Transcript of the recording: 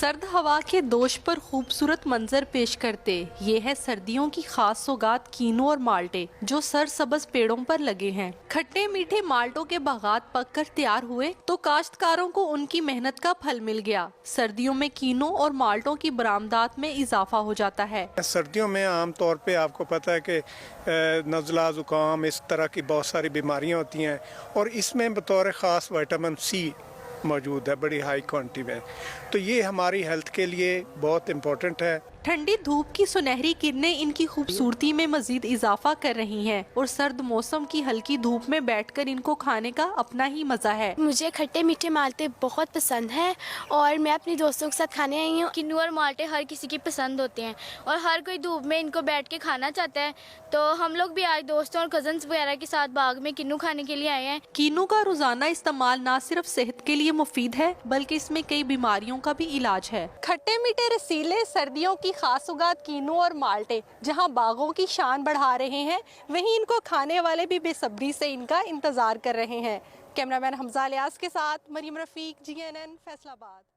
सर्द हवा के दोष पर खूबसूरत मंजर पेश करते ये है सर्दियों की खास सौगात कीनू और माल्टे जो सरसब्ज पेड़ों पर लगे हैं। खट्टे मीठे माल्टों के बागात पककर तैयार हुए तो काश्तकारों को उनकी मेहनत का फल मिल गया। सर्दियों में कीनू और माल्टों की बरामदात में इजाफा हो जाता है। सर्दियों में आम तौर पे आपको पता है कि नज़ला ज़ुकाम इस तरह की बहुत सारी बीमारियां होती हैं और इसमें बतौर ख़ास विटामिन सी मौजूद है बड़ी हाई क्वांटिटी में, तो ये हमारी हेल्थ के लिए बहुत इम्पोर्टेंट है। ठंडी धूप की सुनहरी किरणें इनकी खूबसूरती में मजीद इजाफा कर रही हैं और सर्द मौसम की हल्की धूप में बैठकर इनको खाने का अपना ही मजा है। मुझे खट्टे मीठे माल्टे बहुत पसंद है और मैं अपने दोस्तों के साथ खाने आई हूँ। किन्नू और माल्टे हर किसी की पसंद होते हैं और हर कोई धूप में इनको बैठ के खाना चाहता है, तो हम लोग भी आज दोस्तों और कजन्स वगैरह के साथ बाग में किन्नू खाने के लिए आए हैं। कीनू का रोजाना इस्तेमाल न सिर्फ सेहत के लिए मुफीद है बल्कि इसमें कई बीमारियों का भी इलाज है। खट्टे मीठे रसीले सर्दियों की खास सौगात कीनू और माल्टे जहां बागों की शान बढ़ा रहे हैं, वहीं इनको खाने वाले भी बेसब्री से इनका इंतजार कर रहे हैं। कैमरामैन हमजा लियास के साथ मरीम रफीक, GNN फैसलाबाद।